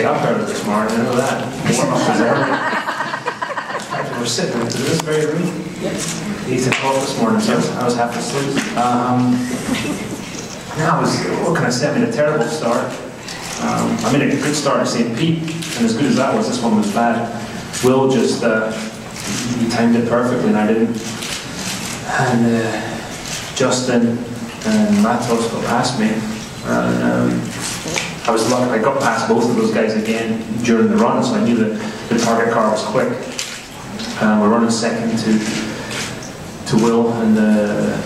get up early this morning, you know that. Warm-up was early. We're sitting in this very room. 8 o'clock this morning, so I was half asleep. What can I say? I made a terrible start. I made a good start at St. Pete, and as good as that was, this one was bad. Will just, he timed it perfectly, and I didn't. And Justin and Matos got past me. I was lucky, I got past both of those guys again during the run, so I knew that the target car was quick. We're running second to Will, and the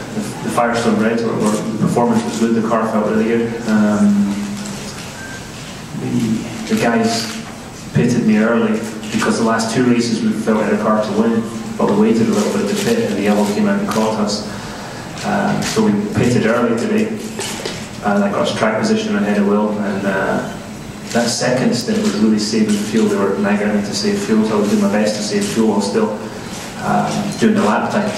Firestone Reds, where the performance was good, the car felt really good. The guys pitted me early because the last 2 races we felt we had a car to win, but we waited a little bit to pit, and the yellow came out and caught us. So we pitted early today. That got us track position ahead of Will, and that second stint was really saving fuel. They were nagging me to save fuel, so I was doing my best to save fuel while still doing the lap times.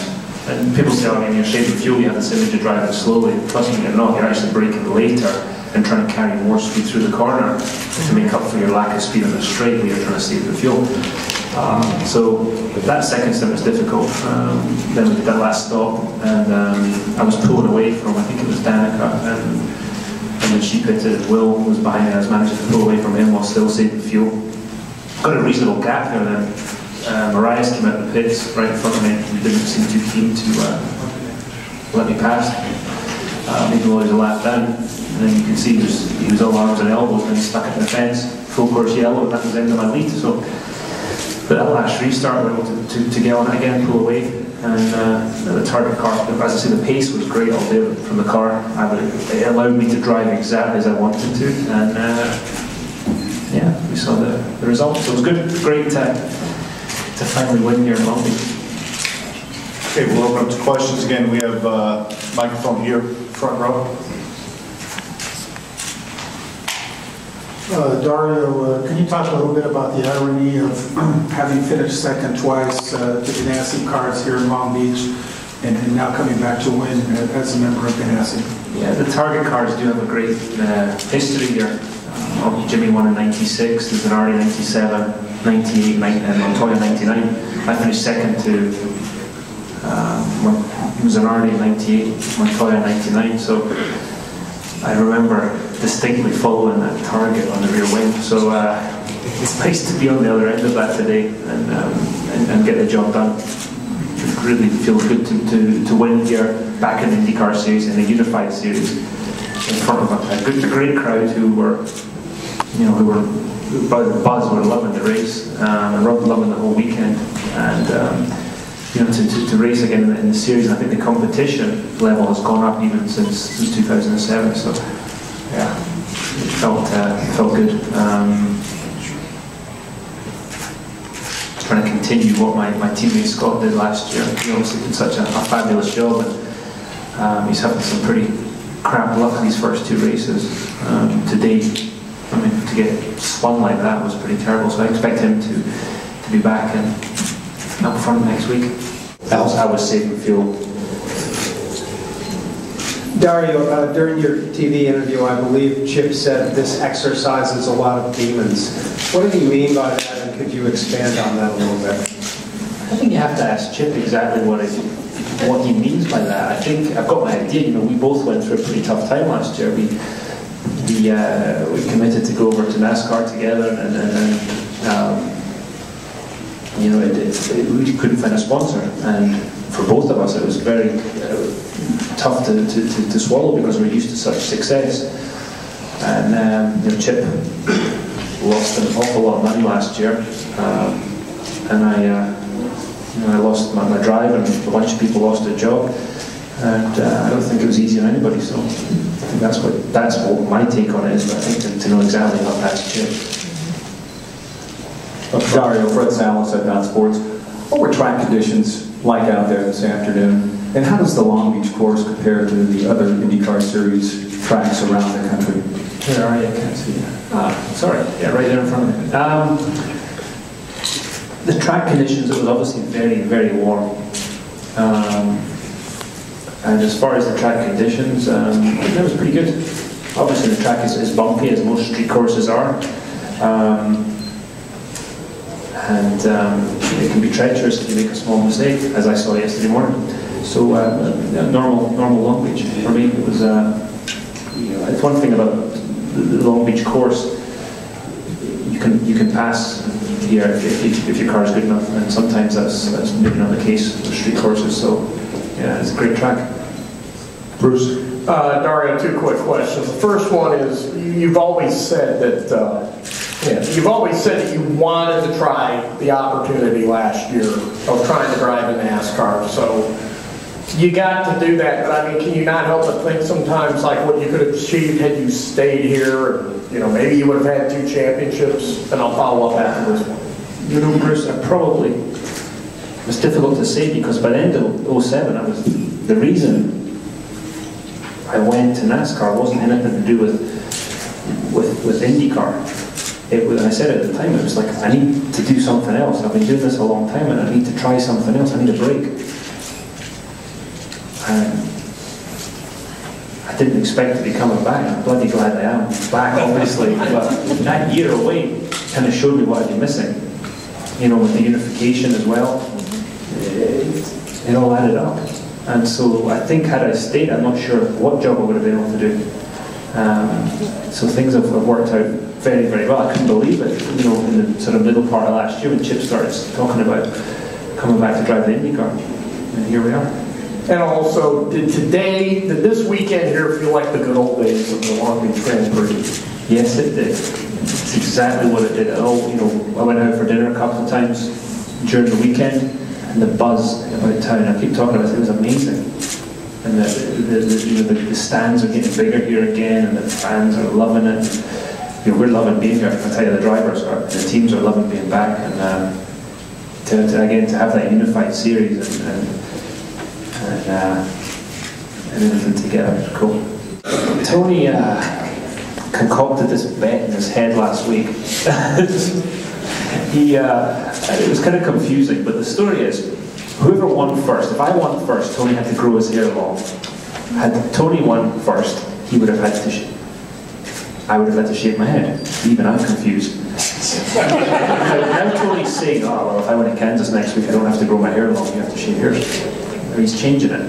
And people say, oh, I mean, you're saving fuel, you have this image of driving slowly. Trust me, you're not. You're actually braking later and trying to carry more speed through the corner to make up for your lack of speed on the straight where you're trying to save the fuel. So that second stint was difficult. Then we did that last stop, and I was pulling away from, I think it was Danica, and then she pitted. Will was behind me. I was managing to pull away from him while still saving fuel. Got a reasonable gap there then. Marias came out of the pits right in front of me. He didn't seem too keen to let me pass, even though he was a lap down. And then you can see he was all arms and elbows, and he stuck it in the fence, full course yellow, and that was the end of my lead. So, but that last restart, we were able to get on it again, pull away, and the target car, as I say, the pace was great all day from the car. It allowed me to drive exactly as I wanted to, and yeah, we saw the results. So it was good, great to finally win here in Long Beach. Okay, we'll open up to questions again. We have microphone here, front row. Dario, can you talk a little bit about the irony of having finished second twice to Ganassi cars here in Long Beach and now coming back to win as a member of Ganassi? Yeah, the target cars do have a great history here. Jimmy won in '96, there's an Artie 97, 98, and Montoya 99. I finished second to, it was an Artie 98, Montoya 99, so I remember distinctly following that target on the rear wing. So it's nice to be on the other end of that today and get the job done. It really feels good to win here back in the IndyCar series, in a unified series, in front of a great crowd who were Buzz were loving the race, and loving the whole weekend, and to race again in the series. I think the competition level has gone up even since 2007. So yeah, it felt good. Trying to continue what my teammate Scott did last year. He obviously did such a fabulous job, and he's having some pretty crap luck these first 2 races. Today, I mean, to get spun like that was pretty terrible. So I expect him to be back and up front next week. I was saving fuel. Dario, during your TV interview, I believe Chip said this exercises a lot of demons. What did he mean by that, and could you expand on that a little bit? I think you have to ask Chip exactly what he means by that. I think I've got my idea. We both went through a pretty tough time last year. We committed to go over to NASCAR together, and we couldn't find a sponsor, and for both of us it was very tough to swallow because we're used to such success. And Chip lost an awful lot of money last year, and I lost my drive, and a bunch of people lost their job, and I don't think it was easy on anybody. So I think that's what my take on it is. But I think to know exactly how that's Chip. Dario, Fred Salas at Dot Sports. What were track conditions like out there this afternoon? And how does the Long Beach course compare to the other IndyCar Series tracks around the country? Where are you? I can't see you. Sorry, yeah, right there in front of me. The track conditions, it was obviously very, very warm. And as far as the track conditions, it was pretty good. Obviously the track is bumpy, as most street courses are. It can be treacherous if you make a small mistake, as I saw yesterday morning. So normal Long Beach for me. It was it's one thing about the Long Beach course. You can pass here if your car is good enough, and sometimes that's maybe not the case with street courses. So yeah, it's a great track. Bruce? Dario, two quick questions. The first one is, you've always said that you wanted to try the opportunity last year of trying to drive a NASCAR. So you got to do that, but I mean, can you not help but think sometimes like what you could have achieved had you stayed here? And, maybe you would have had 2 championships. And I'll follow up after this one. Bruce, it's difficult to say, because by the end of 2007, the reason I went to NASCAR wasn't anything to do with IndyCar. I said at the time, it was like, I need to do something else. I've been doing this a long time, and I need to try something else. I need a break. I didn't expect to be coming back. I'm bloody glad I am back, obviously. But that year away kind of showed me what I'd been missing. With the unification as well. It all added up. And so I think had I stayed, I'm not sure what job I would have been able to do. So things have worked out very, very well. I couldn't believe it, in the sort of middle part of last year when Chip started talking about coming back to drive the IndyCar. And here we are. And also, did this weekend here feel like the good old days of the Long Beach Grand Prix? Yes, it did. It's exactly what it did. I went out for dinner a couple of times during the weekend, and the buzz about town, I keep talking about it, was amazing. And the stands are getting bigger here again, and the fans are loving it. We're loving being here. I tell you, the drivers are, the teams are loving being back, and to have that unified series and everything together is cool. Tony concocted this bet in his head last week. It was kind of confusing, but the story is, whoever won first, if I won first, Tony had to grow his hair long. Had Tony won first, I would have had to shave my head. Even I'm confused. Now Tony's saying, oh, well, if I went to Kansas next week, I don't have to grow my hair long, you have to shave yours. He's changing it.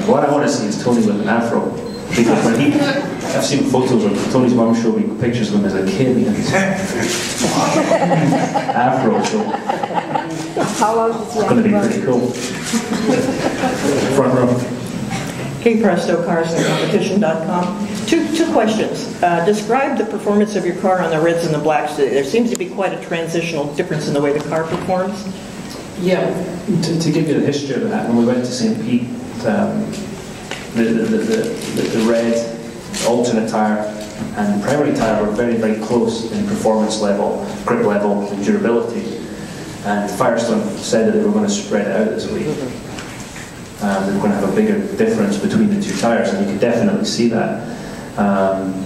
What I want to see is Tony with an afro. Because I've seen photos of Tony's mum showed me pictures of him as a kid. He had this afro, so how long does he it's going to be pretty cool. Front row. King Presto, carsandcompetition.com. Two questions. Describe the performance of your car on the reds and the blacks. There seems to be quite a transitional difference in the way the car performs. Yeah, to give you the history of that, when we went to St. Pete, the red alternate tyre and the primary tyre were very, very close in performance level, grip level, and durability. And Firestone said that they were going to spread it out this week. They were going to have a bigger difference between the 2 tyres, and you could definitely see that.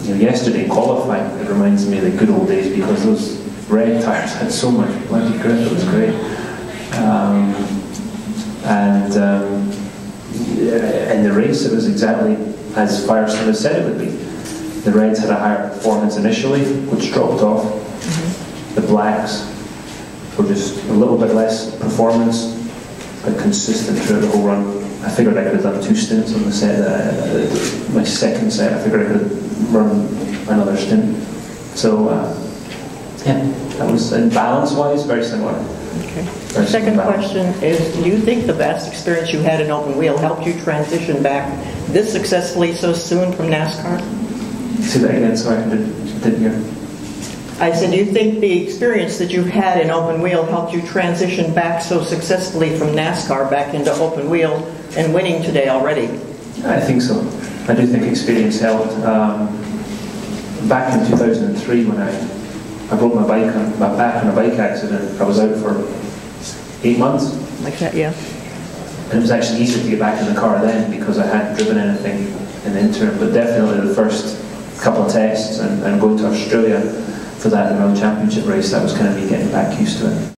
Yesterday in qualifying, it reminds me of the good old days, because those red tyres had so much bloody grip. It was great. In the race, it was exactly as Firestone had said it would be. The reds had a higher performance initially, which dropped off. The blacks were just a little bit less performance, but consistent throughout the whole run. I figured I could have done 2 stints on the set. My second set, I figured I could have run another stint. So, that was, in balance-wise, very similar. Okay. Second question is, do you think the vast experience you had in open wheel helped you transition back this successfully so soon from NASCAR? Say that again, sorry, I didn't hear. I said, do you think the experience that you've had in open wheel helped you transition back so successfully from NASCAR back into open wheel and winning today already? I think so. I do think experience helped. Back in 2003, when I broke my back on a bike accident, I was out for 8 months. Like that, yeah. And it was actually easier to get back in the car then, because I hadn't driven anything in the interim. But definitely the first couple of tests and going to Australia for that World Championship race, that was kind of me getting back used to it.